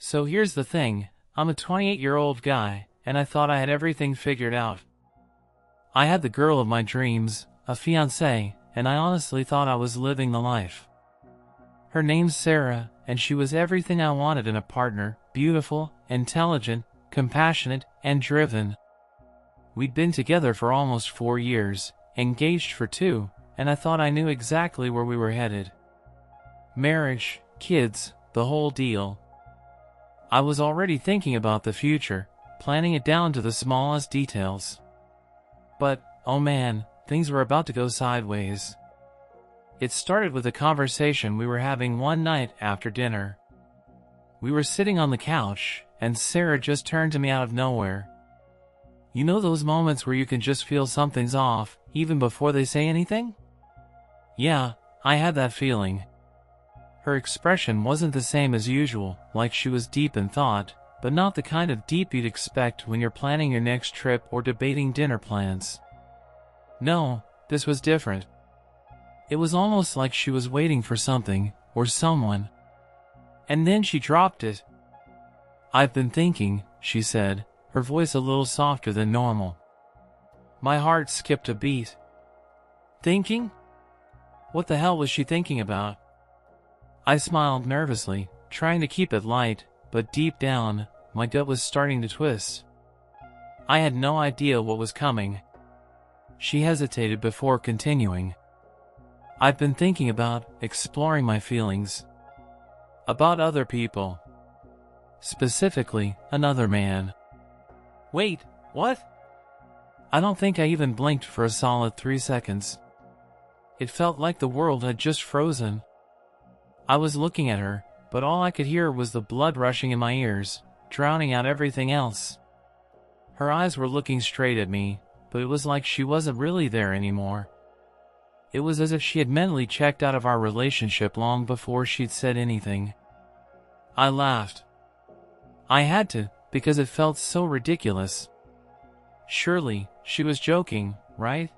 So here's the thing, I'm a 28-year-old guy, and I thought I had everything figured out. I had the girl of my dreams, a fiancée, and I honestly thought I was living the life. Her name's Sarah, and she was everything I wanted in a partner: beautiful, intelligent, compassionate, and driven. We'd been together for almost 4 years, engaged for 2, and I thought I knew exactly where we were headed. Marriage, kids, the whole deal. I was already thinking about the future, planning it down to the smallest details. But, oh man, things were about to go sideways. It started with a conversation we were having one night after dinner. We were sitting on the couch, and Sarah just turned to me out of nowhere. You know those moments where you can just feel something's off, even before they say anything? Yeah, I had that feeling. Her expression wasn't the same as usual, like she was deep in thought, but not the kind of deep you'd expect when you're planning your next trip or debating dinner plans. No, this was different. It was almost like she was waiting for something, or someone. And then she dropped it. "I've been thinking," she said, her voice a little softer than normal. My heart skipped a beat. Thinking? What the hell was she thinking about? I smiled nervously, trying to keep it light, but deep down, my gut was starting to twist. I had no idea what was coming. She hesitated before continuing. "I've been thinking about exploring my feelings. About other people. Specifically, another man." Wait, what? I don't think I even blinked for a solid 3 seconds. It felt like the world had just frozen. I was looking at her, but all I could hear was the blood rushing in my ears, drowning out everything else. Her eyes were looking straight at me, but it was like she wasn't really there anymore. It was as if she had mentally checked out of our relationship long before she'd said anything. I laughed. I had to, because it felt so ridiculous. Surely, she was joking, right?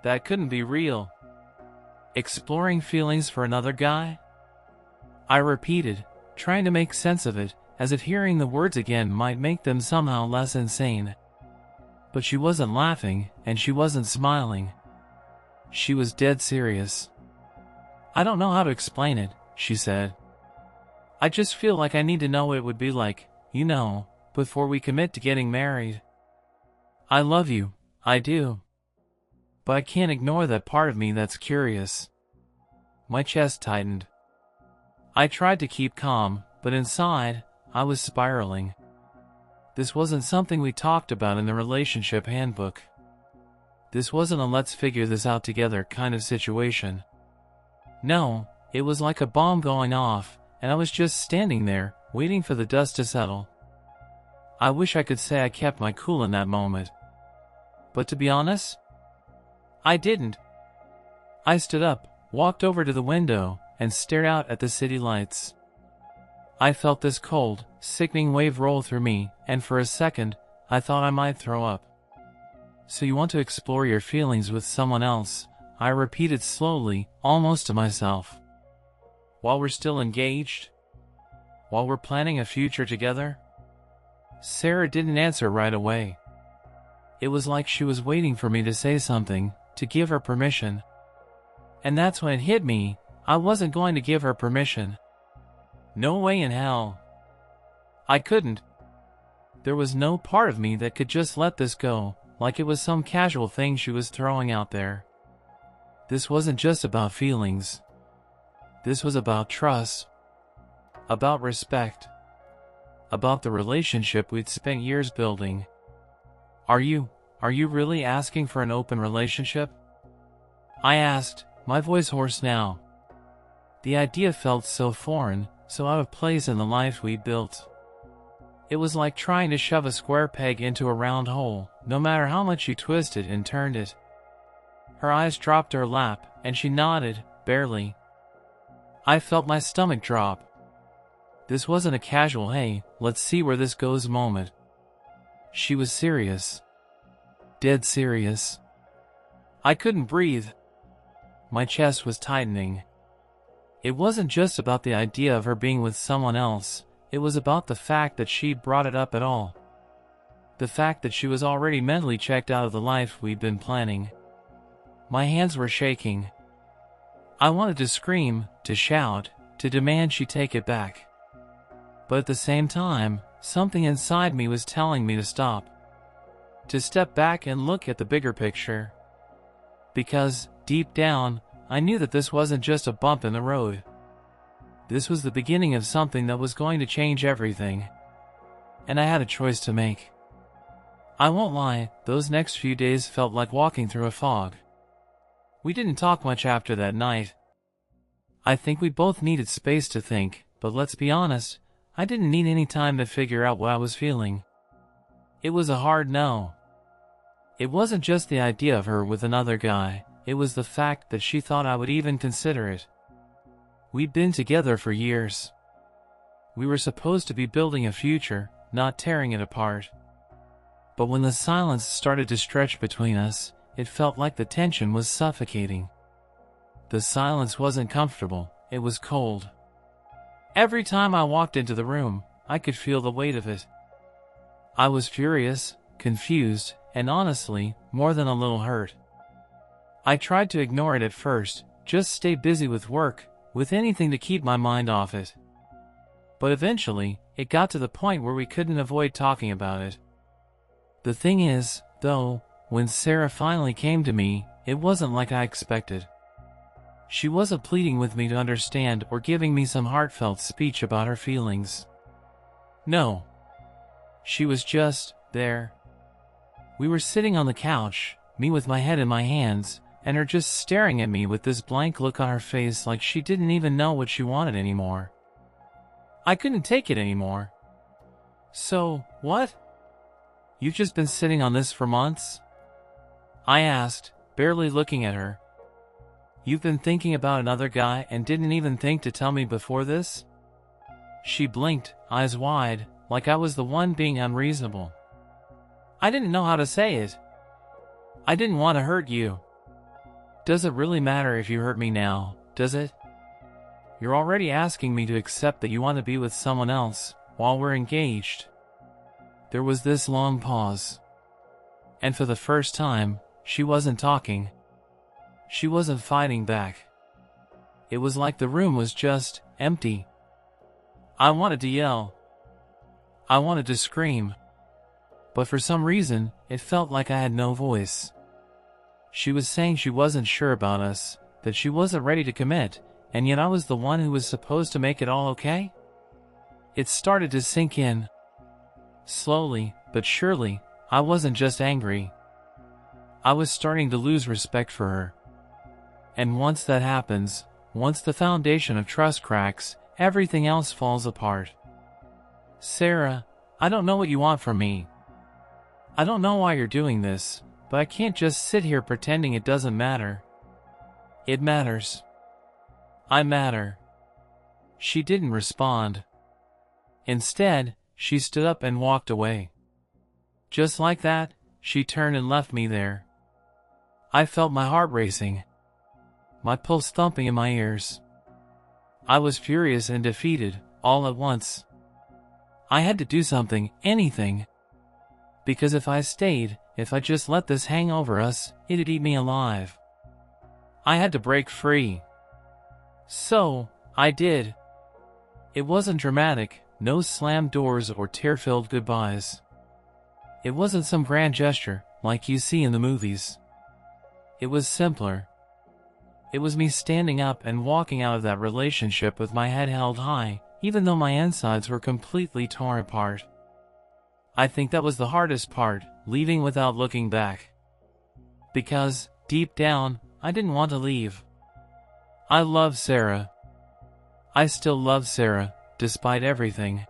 That couldn't be real. Exploring feelings for another guy? I repeated, trying to make sense of it, as if hearing the words again might make them somehow less insane. But she wasn't laughing, and she wasn't smiling. She was dead serious. "I don't know how to explain it," she said. "I just feel like I need to know what it would be like, before we commit to getting married. I love you, I do. But I can't ignore that part of me that's curious." My chest tightened. I tried to keep calm, but inside, I was spiraling. This wasn't something we talked about in the relationship handbook. This wasn't a let's figure this out together kind of situation. No, it was like a bomb going off, and I was just standing there, waiting for the dust to settle. I wish I could say I kept my cool in that moment. But to be honest, I didn't. I stood up, walked over to the window, and stared out at the city lights. I felt this cold, sickening wave roll through me, and for a second, I thought I might throw up. "So you want to explore your feelings with someone else," I repeated slowly, almost to myself. "While we're still engaged? While we're planning a future together?" Sarah didn't answer right away. It was like she was waiting for me to say something, to give her permission. And that's when it hit me, I wasn't going to give her permission. No way in hell. I couldn't. There was no part of me that could just let this go, like it was some casual thing she was throwing out there. This wasn't just about feelings. This was about trust. About respect. About the relationship we'd spent years building. Are you really asking for an open relationship?" I asked, my voice hoarse now. The idea felt so foreign, so out of place in the life we'd built. It was like trying to shove a square peg into a round hole, no matter how much you twisted and turned it. Her eyes dropped to her lap, and she nodded, barely. I felt my stomach drop. This wasn't a casual "hey, let's see where this goes" moment. She was serious. Dead serious. I couldn't breathe. My chest was tightening. It wasn't just about the idea of her being with someone else, It was about the fact that she brought it up at all. The fact that she was already mentally checked out of the life we'd been planning. My hands were shaking. I wanted to scream, to shout, to demand she take it back. But at the same time, something inside me was telling me to stop. To step back and look at the bigger picture. Because, deep down, I knew that this wasn't just a bump in the road. This was the beginning of something that was going to change everything. And I had a choice to make. I won't lie, those next few days felt like walking through a fog. We didn't talk much after that night. I think we both needed space to think, but let's be honest, I didn't need any time to figure out what I was feeling. It was a hard no. It wasn't just the idea of her with another guy, it was the fact that she thought I would even consider it. We'd been together for years. We were supposed to be building a future, not tearing it apart. But when the silence started to stretch between us, it felt like the tension was suffocating. The silence wasn't comfortable, it was cold. Every time I walked into the room, I could feel the weight of it. I was furious, confused, and honestly, more than a little hurt. I tried to ignore it at first, just stay busy with work, with anything to keep my mind off it. But eventually, it got to the point where we couldn't avoid talking about it. The thing is, though, when Sarah finally came to me, it wasn't like I expected. She wasn't pleading with me to understand or giving me some heartfelt speech about her feelings. No. She was just there. We were sitting on the couch, me with my head in my hands, and her just staring at me with this blank look on her face like she didn't even know what she wanted anymore. I couldn't take it anymore. So, what? You've just been sitting on this for months? I asked, barely looking at her. You've been thinking about another guy and didn't even think to tell me before this? She blinked, eyes wide, like I was the one being unreasonable. I didn't know how to say it. I didn't want to hurt you. Does it really matter if you hurt me now, does it? You're already asking me to accept that you want to be with someone else, while we're engaged. There was this long pause. And for the first time, she wasn't talking. She wasn't fighting back. It was like the room was just empty. I wanted to yell. I wanted to scream. But for some reason, it felt like I had no voice. She was saying she wasn't sure about us, that she wasn't ready to commit, and yet I was the one who was supposed to make it all okay? It started to sink in. Slowly, but surely, I wasn't just angry. I was starting to lose respect for her. And once that happens, once the foundation of trust cracks, everything else falls apart. Sarah, I don't know what you want from me. I don't know why you're doing this, but I can't just sit here pretending it doesn't matter. It matters. I matter. She didn't respond. Instead, she stood up and walked away. Just like that, she turned and left me there. I felt my heart racing. My pulse thumping in my ears. I was furious and defeated, all at once. I had to do something, anything. Because if I stayed, if I just let this hang over us, it'd eat me alive. I had to break free. So, I did. It wasn't dramatic, no slammed doors or tear-filled goodbyes. It wasn't some grand gesture, like you see in the movies. It was simpler. It was me standing up and walking out of that relationship with my head held high, even though my insides were completely torn apart. I think that was the hardest part, leaving without looking back. Because, deep down, I didn't want to leave. I love Sarah. I still love Sarah, despite everything.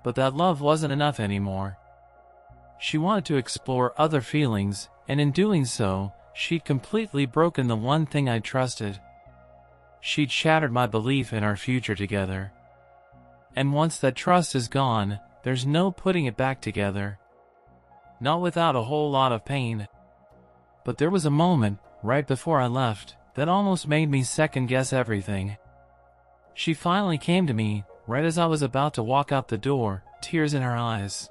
But that love wasn't enough anymore. She wanted to explore other feelings, and in doing so, she'd completely broken the one thing I trusted. She'd shattered my belief in our future together. And once that trust is gone, there's no putting it back together. Not without a whole lot of pain. But there was a moment, right before I left, that almost made me second-guess everything. She finally came to me, right as I was about to walk out the door, tears in her eyes.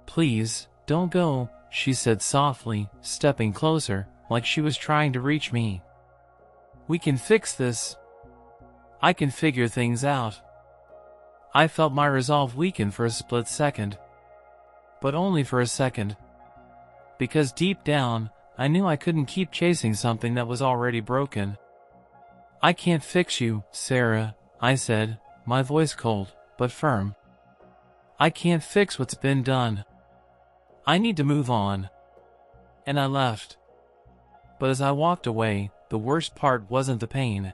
"Please, don't go," she said softly, stepping closer, like she was trying to reach me. "We can fix this. I can figure things out." I felt my resolve weaken for a split second. But only for a second. Because deep down, I knew I couldn't keep chasing something that was already broken. "I can't fix you, Sarah," I said, my voice cold, but firm. "I can't fix what's been done. I need to move on." And I left. But as I walked away, the worst part wasn't the pain.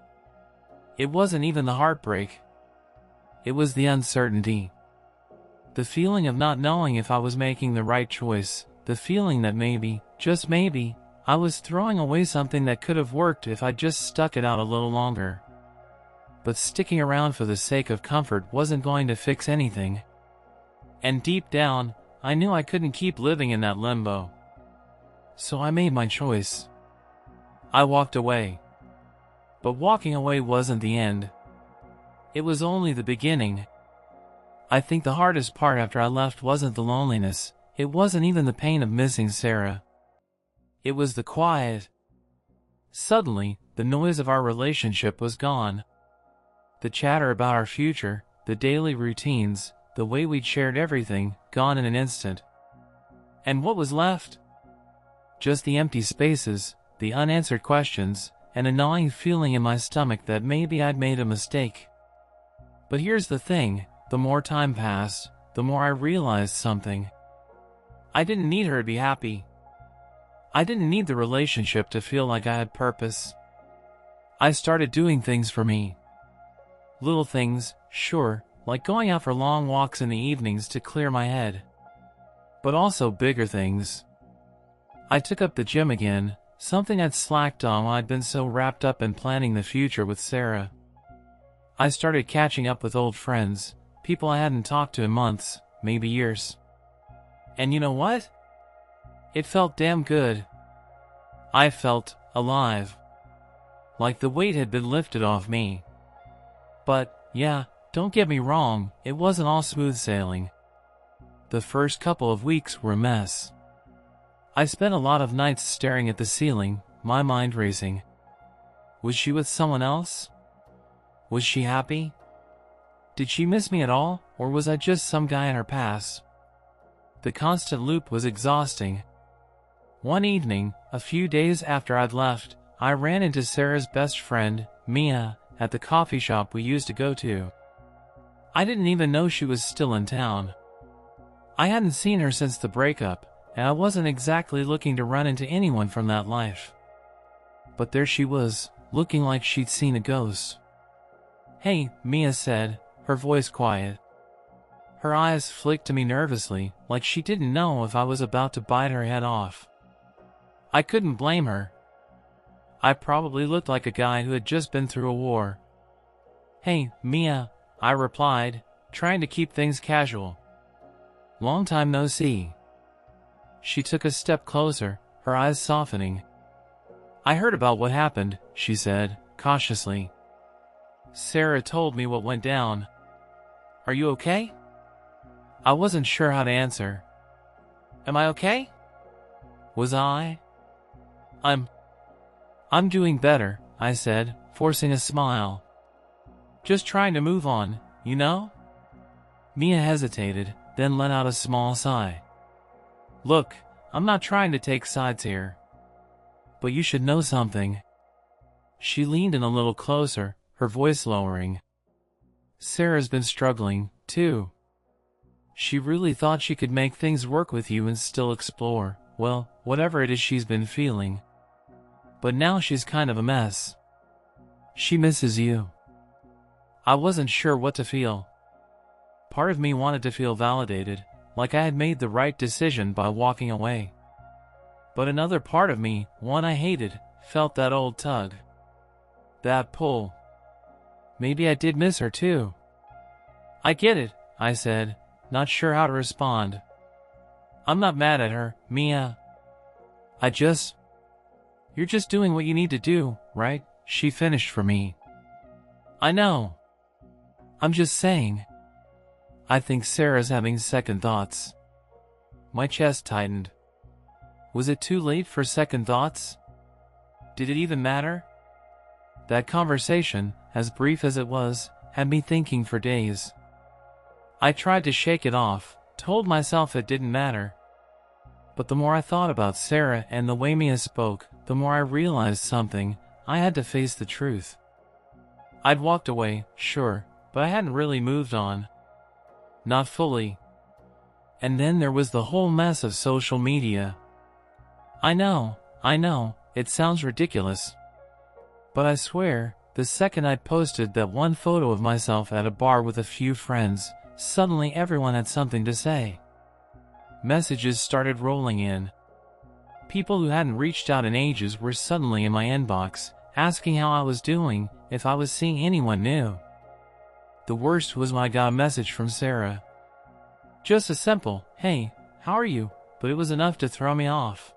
It wasn't even the heartbreak. It was the uncertainty. The feeling of not knowing if I was making the right choice. The feeling that maybe, just maybe, I was throwing away something that could have worked if I just stuck it out a little longer. But sticking around for the sake of comfort wasn't going to fix anything. And deep down, I knew I couldn't keep living in that limbo. So I made my choice. I walked away. But walking away wasn't the end. It was only the beginning. I think the hardest part after I left wasn't the loneliness. It wasn't even the pain of missing Sarah. It was the quiet. Suddenly, the noise of our relationship was gone. The chatter about our future, the daily routines, the way we'd shared everything, gone in an instant. And what was left? Just the empty spaces, the unanswered questions, and a gnawing feeling in my stomach that maybe I'd made a mistake. But here's the thing, the more time passed, the more I realized something. I didn't need her to be happy. I didn't need the relationship to feel like I had purpose. I started doing things for me. Little things, sure, like going out for long walks in the evenings to clear my head. But also bigger things. I took up the gym again, something I'd slacked on when I'd been so wrapped up in planning the future with Sarah. I started catching up with old friends, people I hadn't talked to in months, maybe years. And you know what? It felt damn good. I felt alive. Like the weight had been lifted off me. But, yeah, don't get me wrong, it wasn't all smooth sailing. The first couple of weeks were a mess. I spent a lot of nights staring at the ceiling, my mind racing. Was she with someone else? Was she happy? Did she miss me at all, or was I just some guy in her past? The constant loop was exhausting. One evening, a few days after I'd left, I ran into Sarah's best friend, Mia, at the coffee shop we used to go to. I didn't even know she was still in town. I hadn't seen her since the breakup, and I wasn't exactly looking to run into anyone from that life. But there she was, looking like she'd seen a ghost. "Hey," Mia said, her voice quiet. Her eyes flicked to me nervously, like she didn't know if I was about to bite her head off. I couldn't blame her. I probably looked like a guy who had just been through a war. "Hey, Mia," I replied, trying to keep things casual. "Long time no see." She took a step closer, her eyes softening. "I heard about what happened," she said, cautiously. "Sarah told me what went down. Are you okay?" I wasn't sure how to answer. "Am I okay?" Was I? I'm doing better," I said, forcing a smile. "Just trying to move on, you know?" Mia hesitated, then let out a small sigh. "Look, I'm not trying to take sides here. But you should know something." She leaned in a little closer, her voice lowering. "Sarah's been struggling, too. She really thought she could make things work with you and still explore, well, whatever it is she's been feeling. But now she's kind of a mess. She misses you." I wasn't sure what to feel. Part of me wanted to feel validated, like I had made the right decision by walking away. But another part of me, one I hated, felt that old tug. That pull. Maybe I did miss her too. "I get it," I said, not sure how to respond. "I'm not mad at her, Mia. You're just doing what you need to do, right?" she finished for me. "I know. I'm just saying. I think Sarah's having second thoughts. My chest tightened. Was it too late for second thoughts? Did it even matter? That conversation, as brief as it was, had me thinking for days. I tried to shake it off, told myself it didn't matter. But the more I thought about Sarah and the way Mia spoke, the more I realized something. I had to face the truth. I'd walked away, sure, but I hadn't really moved on. Not fully. And then there was the whole mess of social media. I know, it sounds ridiculous. But I swear, the second I posted that one photo of myself at a bar with a few friends, suddenly everyone had something to say. Messages started rolling in. People who hadn't reached out in ages were suddenly in my inbox, asking how I was doing, if I was seeing anyone new. The worst was when I got a message from Sarah. Just a simple, "Hey, how are you?" But it was enough to throw me off.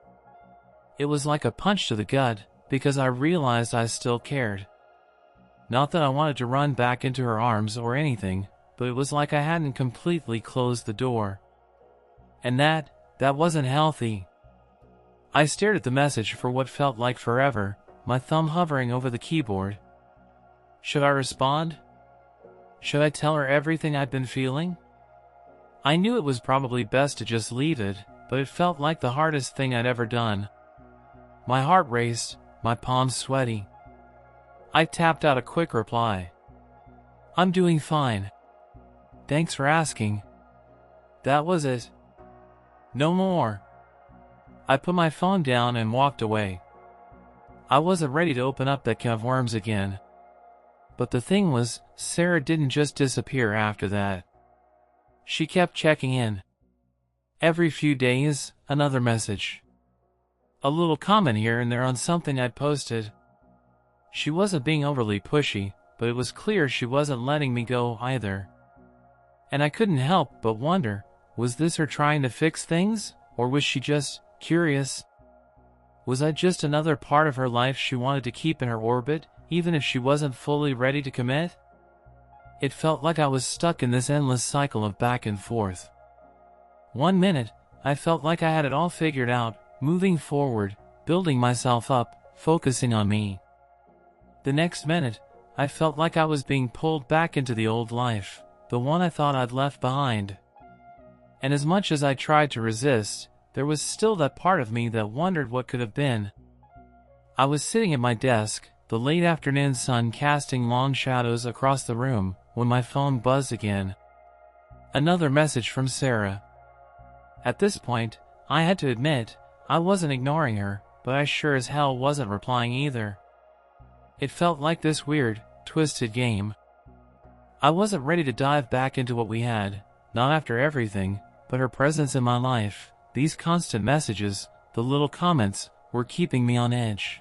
It was like a punch to the gut, because I realized I still cared. Not that I wanted to run back into her arms or anything, but it was like I hadn't completely closed the door. And that wasn't healthy. I stared at the message for what felt like forever, my thumb hovering over the keyboard. Should I respond? Should I tell her everything I'd been feeling? I knew it was probably best to just leave it, but it felt like the hardest thing I'd ever done. My heart raced, my palms sweaty. I tapped out a quick reply. I'm doing fine. Thanks for asking. That was it. No more. I put my phone down and walked away. I wasn't ready to open up that can of worms again. But the thing was, Sarah didn't just disappear after that. She kept checking in. Every few days, another message. A little comment here and there on something I'd posted. She wasn't being overly pushy, but it was clear she wasn't letting me go either. And I couldn't help but wonder, was this her trying to fix things, or was she just curious? Was I just another part of her life she wanted to keep in her orbit, even if she wasn't fully ready to commit? It felt like I was stuck in this endless cycle of back and forth. One minute, I felt like I had it all figured out, moving forward, building myself up, focusing on me. The next minute, I felt like I was being pulled back into the old life, the one I thought I'd left behind. And as much as I tried to resist, there was still that part of me that wondered what could have been. I was sitting at my desk, the late afternoon sun casting long shadows across the room, when my phone buzzed again. Another message from Sarah. At this point, I had to admit, I wasn't ignoring her, but I sure as hell wasn't replying either. It felt like this weird, twisted game. I wasn't ready to dive back into what we had, not after everything, but her presence in my life, these constant messages, the little comments, were keeping me on edge.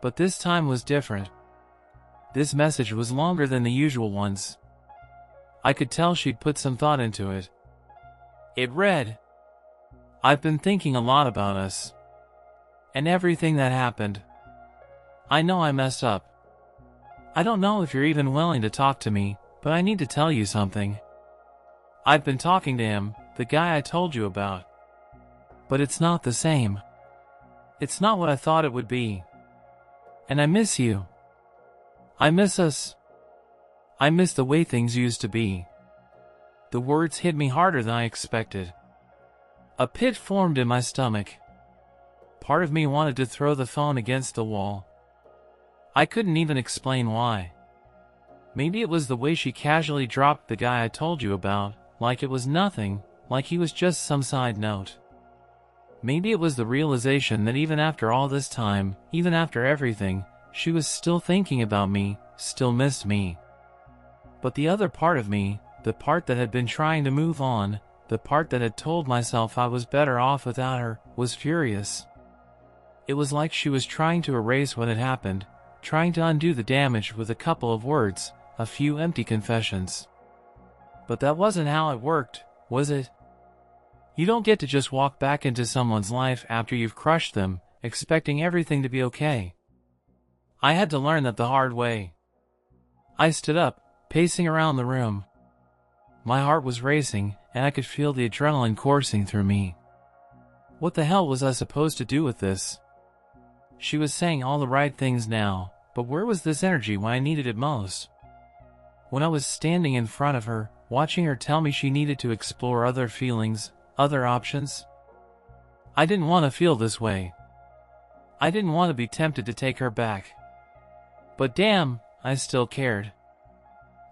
But this time was different. This message was longer than the usual ones. I could tell she'd put some thought into it. It read, I've been thinking a lot about us. And everything that happened. I know I messed up. I don't know if you're even willing to talk to me, but I need to tell you something. I've been talking to him, the guy I told you about. But it's not the same. It's not what I thought it would be. And I miss you. I miss us. I miss the way things used to be. The words hit me harder than I expected. A pit formed in my stomach. Part of me wanted to throw the phone against the wall. I couldn't even explain why. Maybe it was the way she casually dropped the guy I told you about, like it was nothing, like he was just some side note. Maybe it was the realization that even after all this time, even after everything, she was still thinking about me, still missed me. But the other part of me, the part that had been trying to move on, the part that had told myself I was better off without her, was furious. It was like she was trying to erase what had happened, trying to undo the damage with a couple of words, a few empty confessions. But that wasn't how it worked, was it? You don't get to just walk back into someone's life after you've crushed them, expecting everything to be okay. I had to learn that the hard way. I stood up, pacing around the room. My heart was racing, and I could feel the adrenaline coursing through me. What the hell was I supposed to do with this? She was saying all the right things now, but where was this energy when I needed it most? When I was standing in front of her, watching her tell me she needed to explore other feelings, other options? I didn't want to feel this way. I didn't want to be tempted to take her back. But damn, I still cared.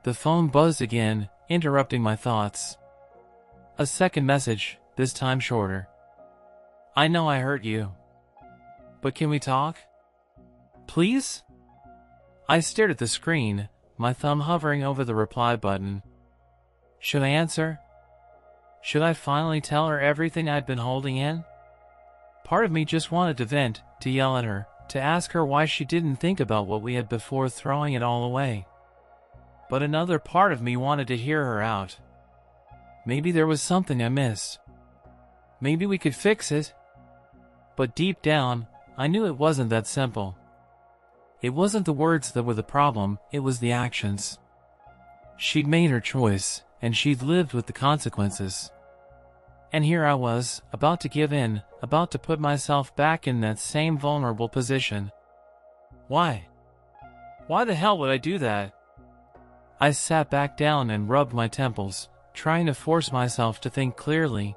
The phone buzzed again, interrupting my thoughts. A second message, this time shorter. I know I hurt you. But can we talk? Please? I stared at the screen, my thumb hovering over the reply button. Should I answer? Should I finally tell her everything I'd been holding in? Part of me just wanted to vent, to yell at her, to ask her why she didn't think about what we had before throwing it all away. But another part of me wanted to hear her out. Maybe there was something I missed. Maybe we could fix it. But deep down, I knew it wasn't that simple. It wasn't the words that were the problem, it was the actions. She'd made her choice, and she'd lived with the consequences. And here I was, about to give in, about to put myself back in that same vulnerable position. Why? Why the hell would I do that? I sat back down and rubbed my temples, trying to force myself to think clearly.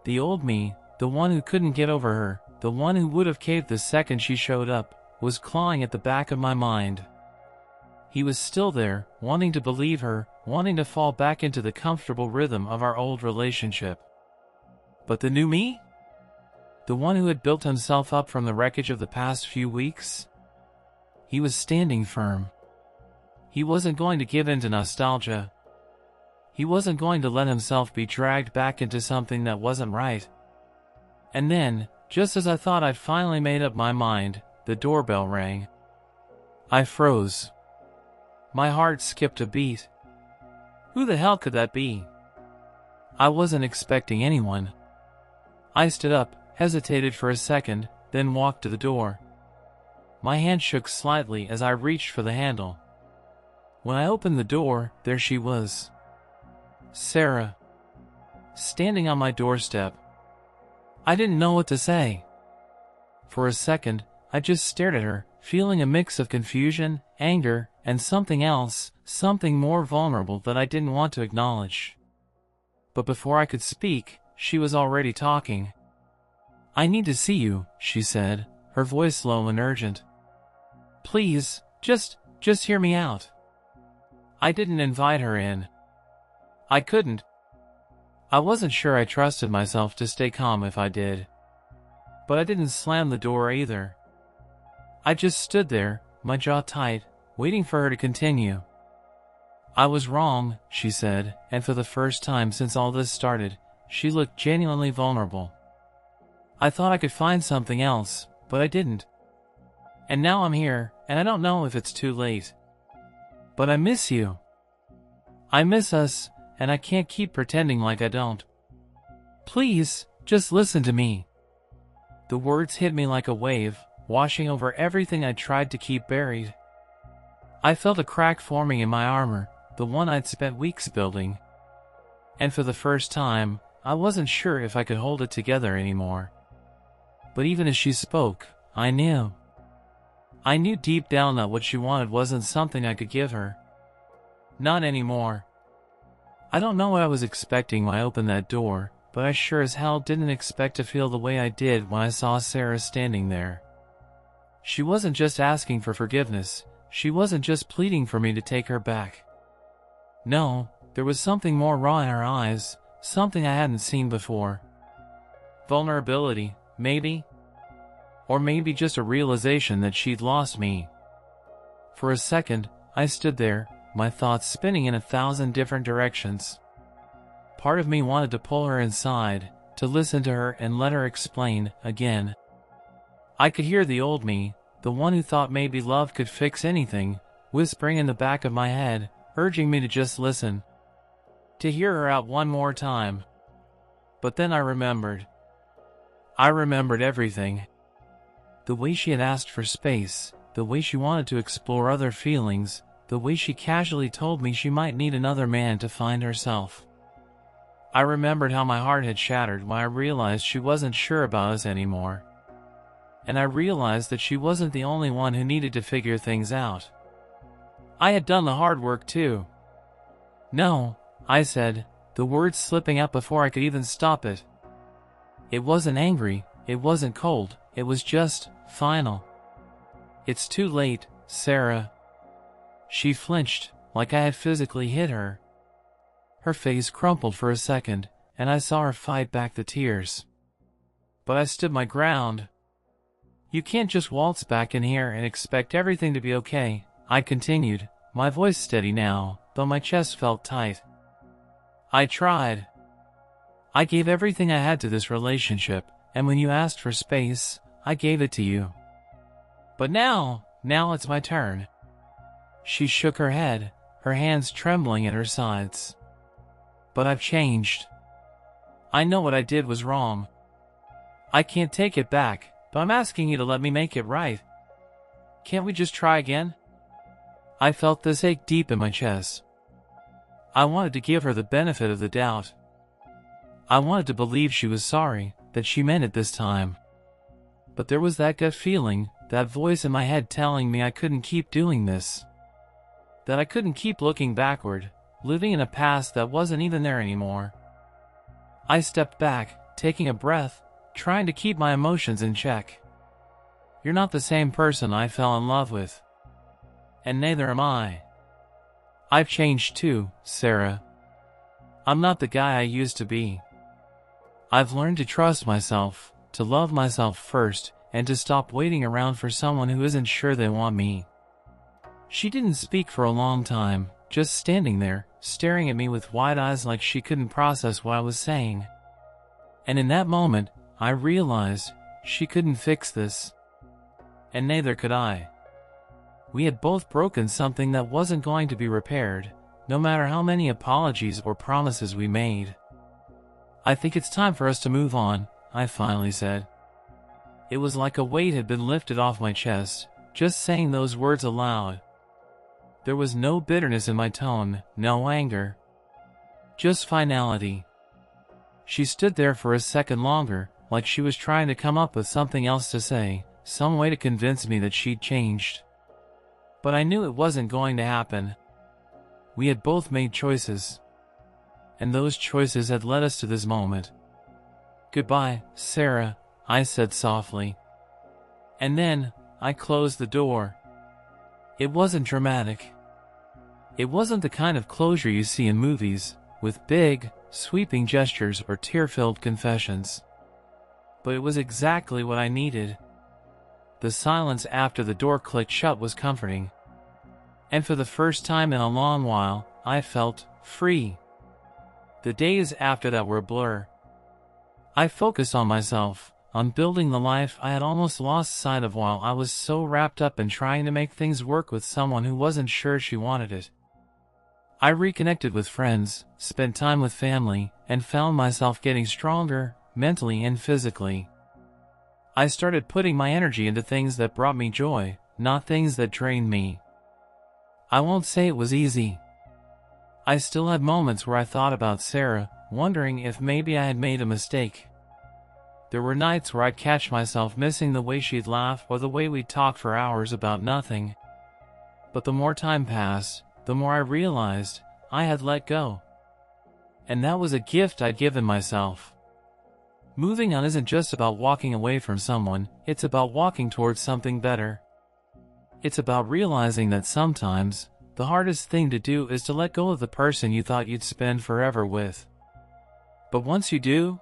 The old me, the one who couldn't get over her, the one who would have caved the second she showed up, was clawing at the back of my mind. He was still there, wanting to believe her, wanting to fall back into the comfortable rhythm of our old relationship. But the new me? The one who had built himself up from the wreckage of the past few weeks? He was standing firm. He wasn't going to give in to nostalgia. He wasn't going to let himself be dragged back into something that wasn't right. And then, just as I thought I'd finally made up my mind, the doorbell rang. I froze. My heart skipped a beat. Who the hell could that be? I wasn't expecting anyone. I stood up, hesitated for a second, then walked to the door. My hand shook slightly as I reached for the handle. When I opened the door, there she was. Sarah. Standing on my doorstep. I didn't know what to say. For a second, I just stared at her, feeling a mix of confusion, anger, and something else, something more vulnerable that I didn't want to acknowledge. But before I could speak, she was already talking. I need to see you, she said, her voice low and urgent. Please, just hear me out. I didn't invite her in. I couldn't. I wasn't sure I trusted myself to stay calm if I did. But I didn't slam the door either. I just stood there, my jaw tight, waiting for her to continue. I was wrong, she said, and for the first time since all this started, she looked genuinely vulnerable. I thought I could find something else, but I didn't. And now I'm here, and I don't know if it's too late. But I miss you. I miss us, and I can't keep pretending like I don't. Please, just listen to me. The words hit me like a wave, washing over everything I tried to keep buried. I felt a crack forming in my armor, the one I'd spent weeks building. And for the first time, I wasn't sure if I could hold it together anymore. But even as she spoke, I knew. I knew deep down that what she wanted wasn't something I could give her. Not anymore. I don't know what I was expecting when I opened that door, but I sure as hell didn't expect to feel the way I did when I saw Sarah standing there. She wasn't just asking for forgiveness, she wasn't just pleading for me to take her back. No, there was something more raw in her eyes, something I hadn't seen before. Vulnerability, maybe? Or maybe just a realization that she'd lost me. For a second, I stood there, my thoughts spinning in 1,000 different directions. Part of me wanted to pull her inside, to listen to her and let her explain, again. I could hear the old me, the one who thought maybe love could fix anything, whispering in the back of my head, urging me to just listen. To hear her out one more time. But then I remembered. I remembered everything. The way she had asked for space, the way she wanted to explore other feelings, the way she casually told me she might need another man to find herself. I remembered how my heart had shattered when I realized she wasn't sure about us anymore. And I realized that she wasn't the only one who needed to figure things out. I had done the hard work too. "No," I said, the words slipping out before I could even stop it. It wasn't angry, it wasn't cold, it was just final. "It's too late, Sarah." She flinched, like I had physically hit her. Her face crumpled for a second, and I saw her fight back the tears. But I stood my ground. "You can't just waltz back in here and expect everything to be okay," I continued, my voice steady now, though my chest felt tight. "I tried. I gave everything I had to this relationship, and when you asked for space, I gave it to you. But now it's my turn." She shook her head, her hands trembling at her sides. "But I've changed. I know what I did was wrong. I can't take it back, but I'm asking you to let me make it right. Can't we just try again?" I felt this ache deep in my chest. I wanted to give her the benefit of the doubt. I wanted to believe she was sorry, that she meant it this time. But there was that gut feeling, that voice in my head telling me I couldn't keep doing this. That I couldn't keep looking backward, living in a past that wasn't even there anymore. I stepped back, taking a breath, trying to keep my emotions in check. "You're not the same person I fell in love with. And neither am I. I've changed too, Sarah. I'm not the guy I used to be. I've learned to trust myself, to love myself first, and to stop waiting around for someone who isn't sure they want me." She didn't speak for a long time, just standing there, staring at me with wide eyes like she couldn't process what I was saying. And in that moment, I realized she couldn't fix this. And neither could I. We had both broken something that wasn't going to be repaired, no matter how many apologies or promises we made. "I think it's time for us to move on," I finally said. It was like a weight had been lifted off my chest, just saying those words aloud. There was no bitterness in my tone, no anger. Just finality. She stood there for a second longer, like she was trying to come up with something else to say, some way to convince me that she'd changed. But I knew it wasn't going to happen. We had both made choices. And those choices had led us to this moment. "Goodbye, Sarah," I said softly. And then, I closed the door. It wasn't dramatic. It wasn't the kind of closure you see in movies, with big, sweeping gestures or tear-filled confessions. But it was exactly what I needed. The silence after the door clicked shut was comforting. And for the first time in a long while, I felt free. The days after that were a blur. I focused on myself, on building the life I had almost lost sight of while I was so wrapped up in trying to make things work with someone who wasn't sure she wanted it. I reconnected with friends, spent time with family, and found myself getting stronger, mentally and physically. I started putting my energy into things that brought me joy, not things that drained me. I won't say it was easy. I still had moments where I thought about Sarah, wondering if maybe I had made a mistake. There were nights where I'd catch myself missing the way she'd laugh or the way we'd talk for hours about nothing. But the more time passed, the more I realized I had let go. And that was a gift I'd given myself. Moving on isn't just about walking away from someone, it's about walking towards something better. It's about realizing that sometimes, the hardest thing to do is to let go of the person you thought you'd spend forever with. But once you do,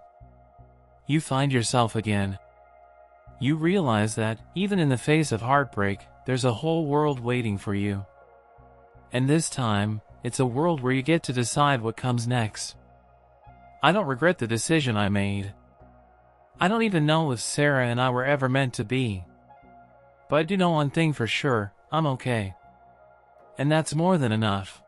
you find yourself again. You realize that, even in the face of heartbreak, there's a whole world waiting for you. And this time, it's a world where you get to decide what comes next. I don't regret the decision I made. I don't even know if Sarah and I were ever meant to be. But I do know one thing for sure, I'm okay. And that's more than enough.